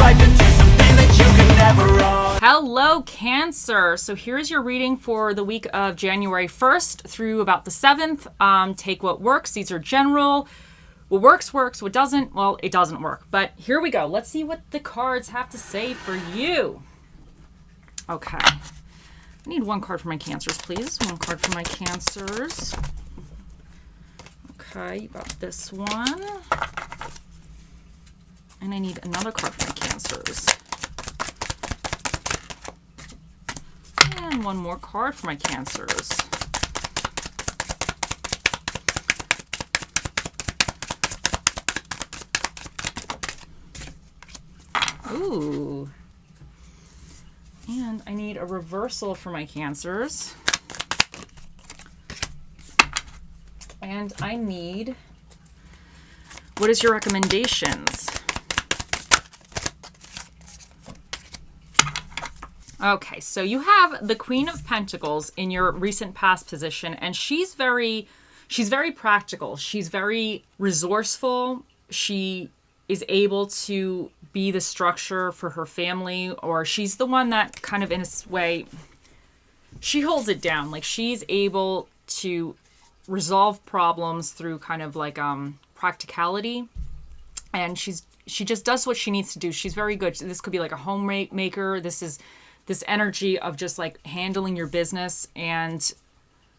life into something that you can never own. Hello, Cancer. So here's your reading for the week of January 1st through about the 7th. Take what works. These are general. What works, works. What doesn't, well, it doesn't work. But here we go. Let's see what the cards have to say for you. Okay. I need one card for my Cancers, please. One card for my Cancers. Okay, you got this one. And I need another card for my Cancers. And one more card for my Cancers. Ooh. And I need a reversal for my Cancers. And I need, what is your recommendations? Okay, so you have the Queen of Pentacles in your recent past position, and she's very practical. She's very resourceful. She is able to be the structure for her family, or she's the one that kind of in a way, she holds it down. Like she's able to resolve problems through kind of like practicality, and she just does what she needs to do. She's very good. This could be like a homemaker. This is this energy of just like handling your business and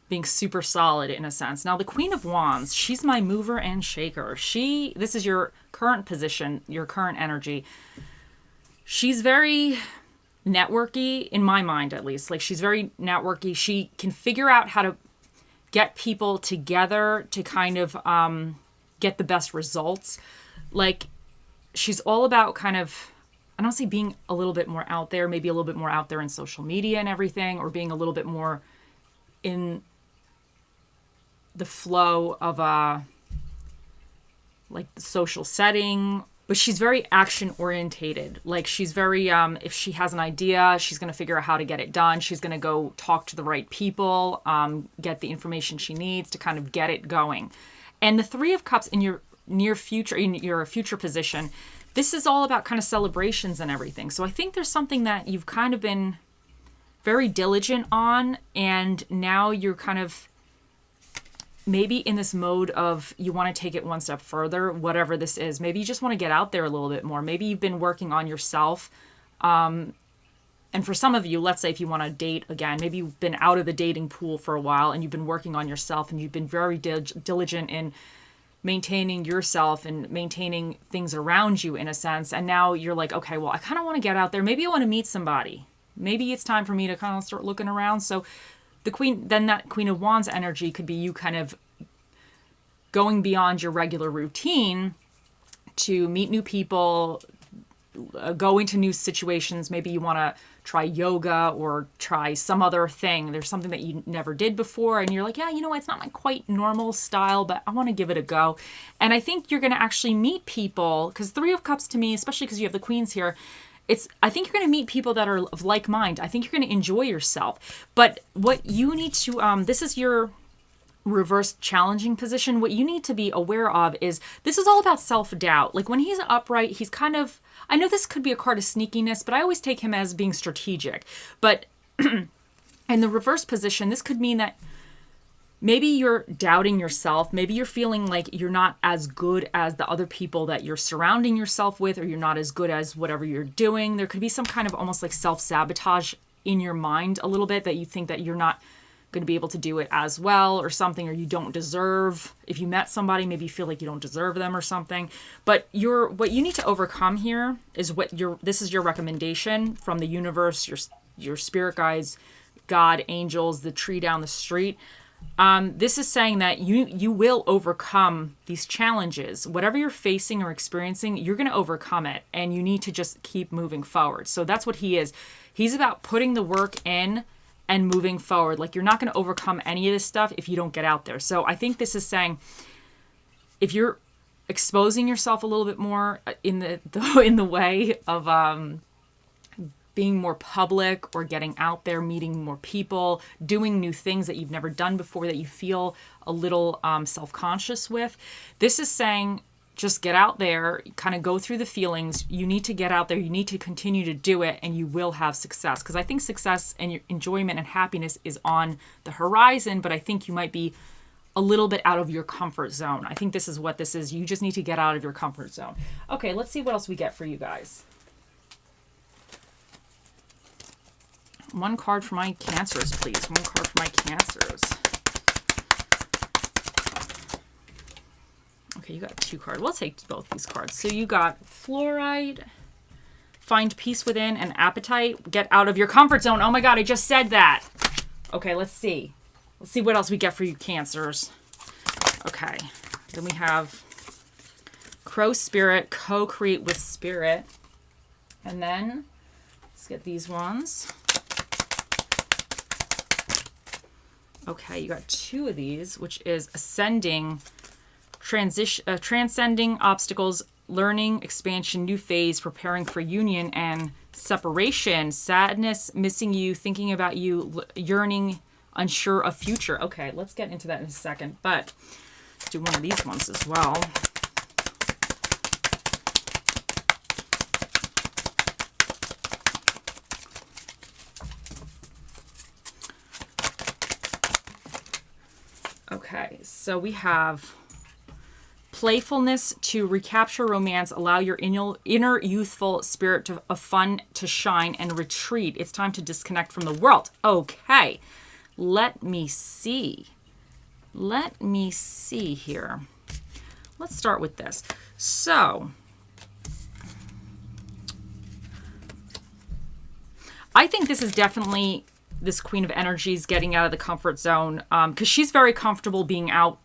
being super solid in a sense. Now the Queen of Wands, she's my mover and shaker. This is your current position, your current energy. She's very networky in my mind, at least. Like she's very networky. She can figure out how to get people together to kind of get the best results. Like she's all about kind of, I don't see being a little bit more out there, maybe a little bit more out there in social media and everything, or being a little bit more in the flow of like the social setting. But she's very action orientated. Like she's very, if she has an idea, she's going to figure out how to get it done. She's going to go talk to the right people, get the information she needs to kind of get it going. And the Three of Cups in your near future, in your future position, this is all about kind of celebrations and everything. So I think there's something that you've kind of been very diligent on, and now you're kind of maybe in this mode of you want to take it one step further, whatever this is. Maybe you just want to get out there a little bit more. Maybe you've been working on yourself. And for some of you, let's say if you want to date again, maybe you've been out of the dating pool for a while and you've been working on yourself, and you've been very diligent in maintaining yourself and maintaining things around you in a sense. And now you're like, okay, well, I kind of want to get out there. Maybe I want to meet somebody. Maybe it's time for me to kind of start looking around. So that Queen of Wands energy could be you kind of going beyond your regular routine to meet new people, go into new situations. Maybe you want to try yoga or try some other thing. There's something that you never did before, and you're like, yeah, you know, it's not my quite normal style, but I want to give it a go. And I think you're going to actually meet people, because Three of Cups to me, especially because you have the Queens here, I think you're going to meet people that are of like mind. I think you're going to enjoy yourself. But what you need to, this is your reverse challenging position. What you need to be aware of is this is all about self-doubt. Like when he's upright, he's kind of, I know this could be a card of sneakiness, but I always take him as being strategic. But in the reverse position, this could mean that maybe you're doubting yourself. Maybe you're feeling like you're not as good as the other people that you're surrounding yourself with, or you're not as good as whatever you're doing. There could be some kind of almost like self-sabotage in your mind a little bit, that you think that you're not going to be able to do it as well or something, or you don't deserve. If you met somebody, maybe you feel like you don't deserve them or something. But what you need to overcome here is this is your recommendation from the universe, your spirit guides, God, angels, the tree down the street. This is saying that you will overcome these challenges. Whatever you're facing or experiencing, you're going to overcome it, and you need to just keep moving forward. So that's what he is. He's about putting the work in and moving forward. Like you're not going to overcome any of this stuff if you don't get out there. So I think this is saying if you're exposing yourself a little bit more in the way of being more public or getting out there, meeting more people, doing new things that you've never done before that you feel a little self-conscious with. This is saying just get out there, kind of go through the feelings. You need to get out there. You need to continue to do it, and you will have success. Because I think success and your enjoyment and happiness is on the horizon, but I think you might be a little bit out of your comfort zone. I think this is what this is. You just need to get out of your comfort zone. Okay, let's see what else we get for you guys. One card for my Cancers, please. One card for my Cancers. Okay, you got 2 cards. We'll take both these cards. So you got fluoride, find peace within, and appetite. Get out of your comfort zone. Oh my God, I just said that. Okay, let's see. Let's see what else we get for you, Cancers. Okay, then we have Crow Spirit, co-create with Spirit. And then let's get these ones. Okay, you got 2 of these, which is ascending, transcending obstacles, learning, expansion, new phase, preparing for union and separation, sadness, missing you, thinking about you, yearning, unsure of future. Okay, let's get into that in a second, but let's do one of these ones as well. Okay, so we have playfulness to recapture romance, allow your inner youthful spirit of fun to shine and retreat. It's time to disconnect from the world. Okay, let me see. Let me see here. Let's start with this. So, I think this is definitely this Queen of Energies getting out of the comfort zone, because she's very comfortable being out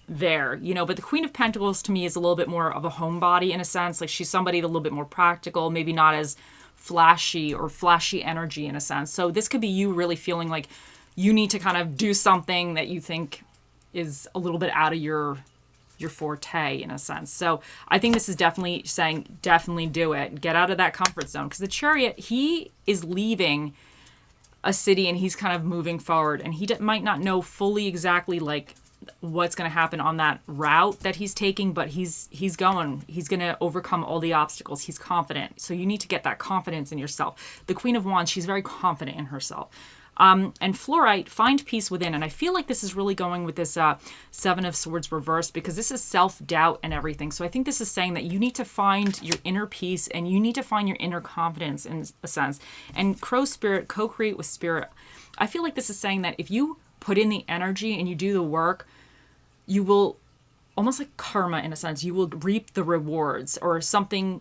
there, you know, but the Queen of Pentacles to me is a little bit more of a homebody in a sense. Like she's somebody a little bit more practical, maybe not as flashy or flashy energy in a sense. So this could be you really feeling like you need to kind of do something that you think is a little bit out of your forte in a sense. So I think this is definitely saying, definitely do it. Get out of that comfort zone, because the Chariot, he is leaving a city and he's kind of moving forward, and he might not know fully exactly like what's going to happen on that route that he's taking, but he's going to overcome all the obstacles. He's confident. So you need to get that confidence in yourself. The Queen of Wands, she's very confident in herself. And fluorite, find peace within. And I feel like this is really going with this 7 of Swords reversed, because this is self-doubt and everything. So I think this is saying that you need to find your inner peace and you need to find your inner confidence in a sense. And Crow Spirit, co-create with Spirit. I feel like this is saying that if you put in the energy and you do the work, you will, almost like karma in a sense, you will reap the rewards or something.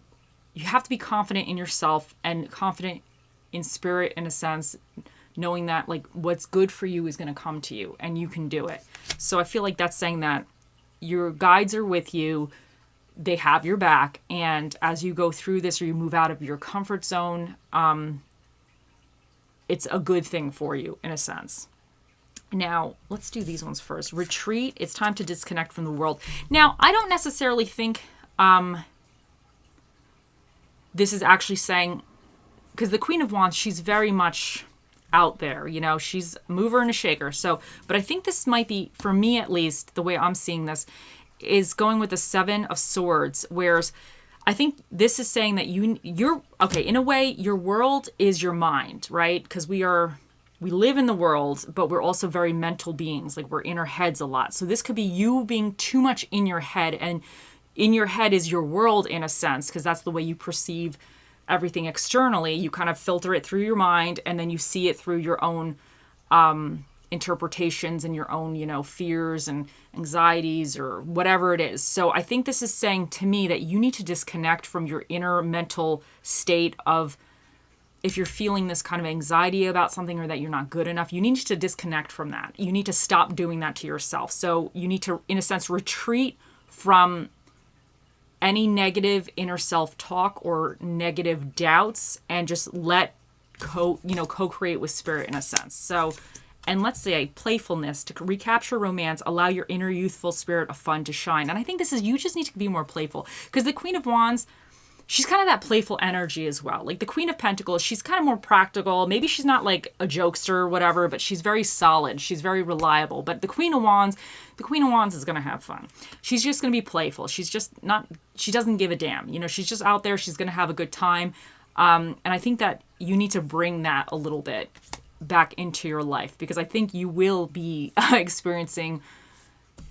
You have to be confident in yourself and confident in spirit in a sense, knowing that like what's good for you is going to come to you and you can do it. So I feel like that's saying that your guides are with you. They have your back. And as you go through this or you move out of your comfort zone, it's a good thing for you in a sense. Now, let's do these ones first. Retreat. It's time to disconnect from the world. Now, I don't necessarily think this is actually saying, because the Queen of Wands, she's very much out there, you know, she's a mover and a shaker. So, but I think this might be, for me at least, the way I'm seeing this, is going with the 7 of Swords, whereas I think this is saying that you're, okay, in a way, your world is your mind, right? Because we live in the world, but we're also very mental beings. Like we're in our heads a lot. So this could be you being too much in your head, and in your head is your world in a sense, because that's the way you perceive everything externally. You kind of filter it through your mind, and then you see it through your own interpretations and your own, you know, fears and anxieties or whatever it is. So I think this is saying to me that you need to disconnect from your inner mental state of, if you're feeling this kind of anxiety about something or that you're not good enough, you need to disconnect from that. You need to stop doing that to yourself. So you need to, in a sense, retreat from any negative inner self-talk or negative doubts and just let co-create with spirit in a sense. So, and let's say playfulness to recapture romance, allow your inner youthful spirit of fun to shine. And I think this is, you just need to be more playful, because the Queen of Wands, she's kind of that playful energy as well. Like the Queen of Pentacles, she's kind of more practical. Maybe she's not like a jokester or whatever, but she's very solid. She's very reliable. But the Queen of Wands is going to have fun. She's just going to be playful. She's just not, she doesn't give a damn. You know, she's just out there. She's going to have a good time. And I think that you need to bring that a little bit back into your life, because I think you will be experiencing,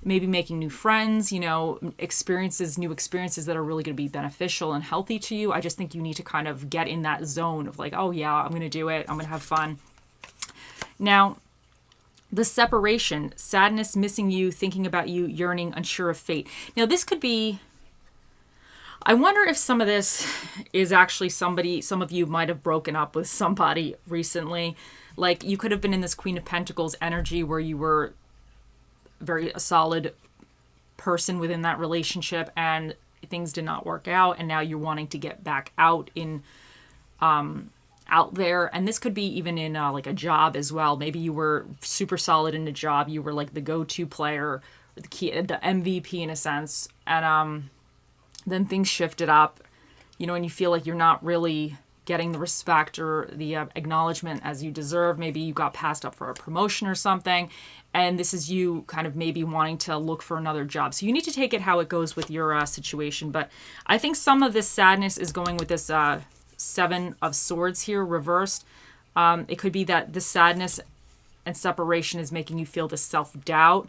maybe making new friends, you know, new experiences that are really going to be beneficial and healthy to you. I just think you need to kind of get in that zone of like, oh yeah, I'm going to do it. I'm going to have fun. Now, the separation, sadness, missing you, thinking about you, yearning, unsure of fate. Now, this could be, I wonder if some of this is actually somebody, some of you might have broken up with somebody recently. Like you could have been in this Queen of Pentacles energy where you were a solid person within that relationship and things did not work out, and now you're wanting to get back out in out there. And this could be even in like a job as well. Maybe you were super solid in a job, you were like the go-to player, the MVP in a sense, and then things shifted up, you know, and you feel like you're not really getting the respect or the acknowledgement as you deserve. Maybe you got passed up for a promotion or something, and this is you kind of maybe wanting to look for another job. So you need to take it how it goes with your situation. But I think some of this sadness is going with this Seven of Swords here reversed. It could be that the sadness and separation is making you feel this self-doubt.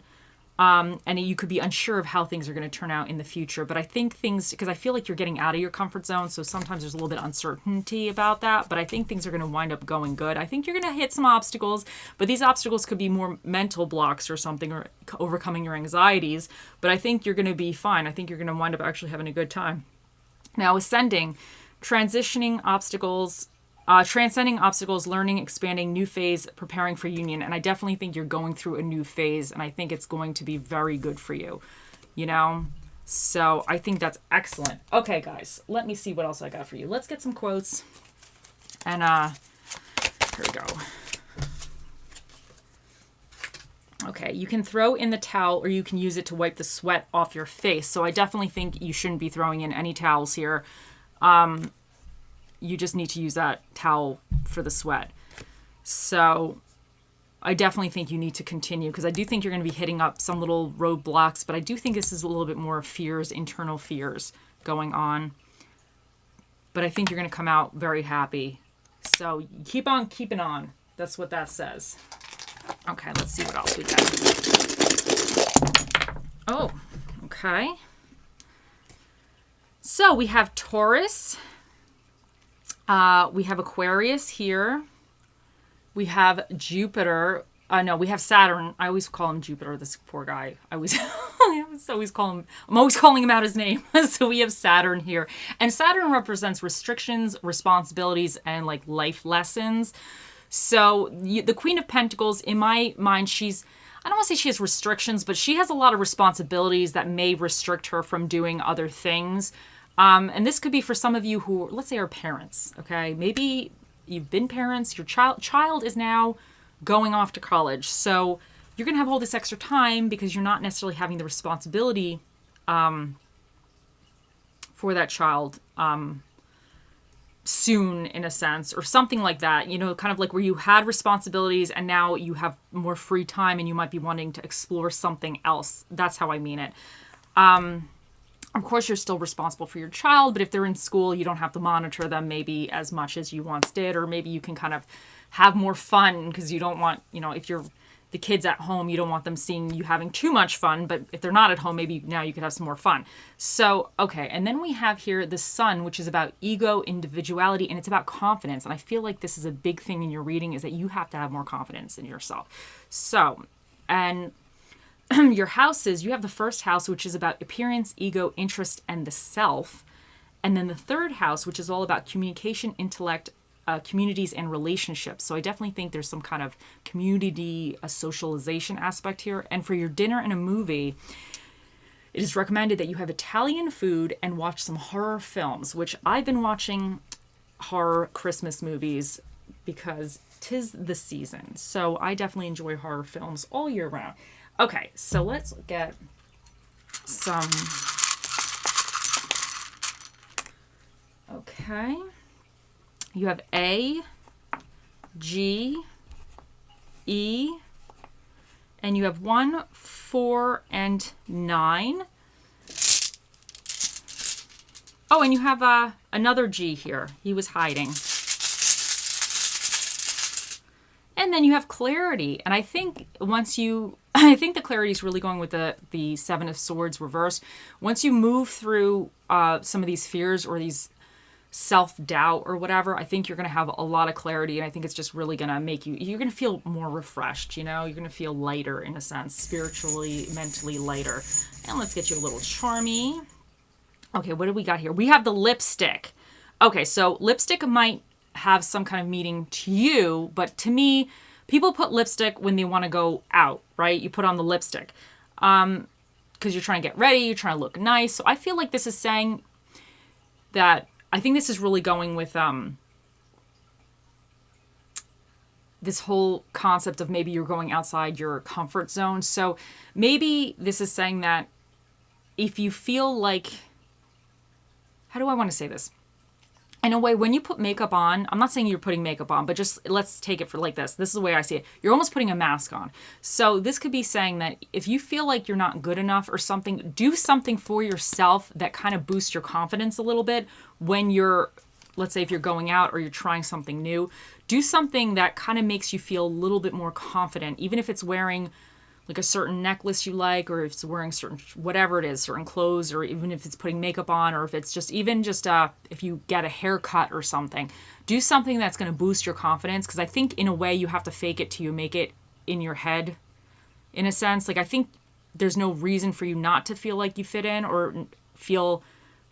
And you could be unsure of how things are going to turn out in the future. But I think things, because I feel like you're getting out of your comfort zone, so sometimes there's a little bit of uncertainty about that. But I think things are going to wind up going good. I think you're going to hit some obstacles, but these obstacles could be more mental blocks or something, or overcoming your anxieties. But I think you're going to be fine. I think you're going to wind up actually having a good time. Now, ascending, transcending obstacles, learning, expanding, new phase, preparing for union. And I definitely think you're going through a new phase, and I think it's going to be very good for you, you know? So I think that's excellent. Okay, guys, let me see what else I got for you. Let's get some quotes. And here we go. Okay, you can throw in the towel or you can use it to wipe the sweat off your face. So I definitely think you shouldn't be throwing in any towels here. You just need to use that towel for the sweat. So I definitely think you need to continue, because I do think you're going to be hitting up some little roadblocks, but I do think this is a little bit more fears, internal fears going on. But I think you're going to come out very happy. So keep on keeping on. That's what that says. Okay, let's see what else we got. Oh, okay. So we have Taurus. We have Aquarius here. We have Jupiter. No, we have Saturn. I always call him Jupiter, this poor guy. I'm always calling him out his name. So we have Saturn here. And Saturn represents restrictions, responsibilities, and like life lessons. So the Queen of Pentacles, in my mind, I don't want to say she has restrictions, but she has a lot of responsibilities that may restrict her from doing other things. And this could be for some of you who, let's say, are parents, okay? Maybe you've been parents, your child is now going off to college. So you're going to have all this extra time because you're not necessarily having the responsibility for that child soon, in a sense, or something like that, you know, kind of like where you had responsibilities and now you have more free time and you might be wanting to explore something else. That's how I mean it. Of course, you're still responsible for your child, but if they're in school, you don't have to monitor them maybe as much as you once did, or maybe you can kind of have more fun because you don't want, you know, if you're the kids at home, you don't want them seeing you having too much fun, but if they're not at home, maybe now you could have some more fun. So, okay, and then we have here the Sun, which is about ego, individuality, and it's about confidence. And I feel like this is a big thing in your reading, is that you have to have more confidence in yourself. So, and your houses, you have the first house, which is about appearance, ego, interest, and the self. And then the third house, which is all about communication, intellect, communities, and relationships. So I definitely think there's some kind of community, a socialization aspect here. And for your dinner and a movie, it is recommended that you have Italian food and watch some horror films, which I've been watching horror Christmas movies because 'tis the season. So I definitely enjoy horror films all year round. Okay, so let's get some... Okay. You have A, G, E, and you have 1, 4, and 9. Oh, and you have another G here. He was hiding. And then you have clarity. And I think I think the clarity is really going with the Seven of Swords reversed. Once you move through some of these fears or these self-doubt or whatever, I think you're going to have a lot of clarity. And I think it's just really going to make you're going to feel more refreshed, you know? You're going to feel lighter in a sense, spiritually, mentally lighter. And let's get you a little charmy. Okay, what do we got here? We have the lipstick. Okay, so lipstick might have some kind of meaning to you, but to me, people put lipstick when they want to go out, right? You put on the lipstick because you're trying to get ready, you're trying to look nice. So I feel like this is saying that I think this is really going with this whole concept of maybe you're going outside your comfort zone. So maybe this is saying that if you feel like, how do I want to say this? In a way, when you put makeup on, I'm not saying you're putting makeup on, but just let's take it for like this. This is the way I see it. You're almost putting a mask on. So this could be saying that if you feel like you're not good enough or something, do something for yourself that kind of boosts your confidence a little bit when you're, let's say if you're going out or you're trying something new. Do something that kind of makes you feel a little bit more confident, even if it's wearing like a certain necklace you like, or if it's wearing certain, whatever it is, certain clothes, or even if it's putting makeup on, or if it's just even just if you get a haircut or something, do something that's going to boost your confidence. Because I think in a way you have to fake it till you make it in your head, in a sense. Like I think there's no reason for you not to feel like you fit in or feel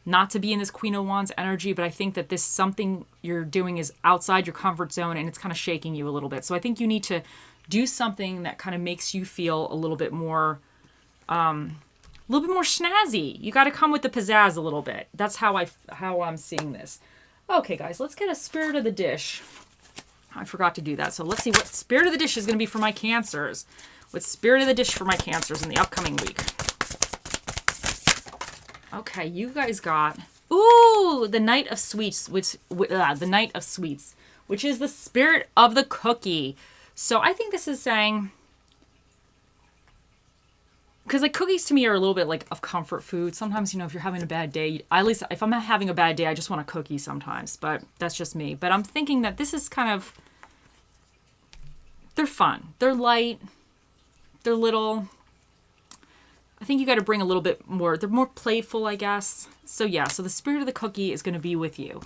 not to be in this Queen of Wands energy, but I think that this something you're doing is outside your comfort zone and it's kind of shaking you a little bit. So I think you need to do something that kind of makes you feel a little bit more snazzy. You got to come with the pizzazz a little bit. That's how I'm seeing this. Okay, guys, let's get a spirit of the dish. I forgot to do that. So let's see what spirit of the dish is going to be for my Cancers. What spirit of the dish for my Cancers in the upcoming week? Okay, you guys got the Knight of Sweets, which is the spirit of the cookie. So I think this is saying, because like cookies to me are a little bit like of comfort food. Sometimes, you know, if you're having a bad day, at least if I'm having a bad day, I just want a cookie sometimes, but that's just me. But I'm thinking that this is kind of, they're fun. They're light. They're little. I think you got to bring a little bit more. They're more playful, I guess. So yeah, so the spirit of the cookie is going to be with you.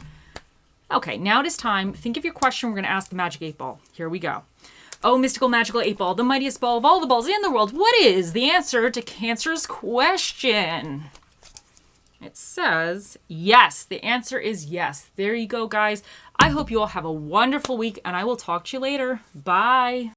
Okay, now it is time. Think of your question. We're going to ask the Magic 8 Ball. Here we go. Oh, mystical magical 8 Ball, the mightiest ball of all the balls in the world. What is the answer to Cancer's question? It says yes. The answer is yes. There you go, guys. I hope you all have a wonderful week, and I will talk to you later. Bye.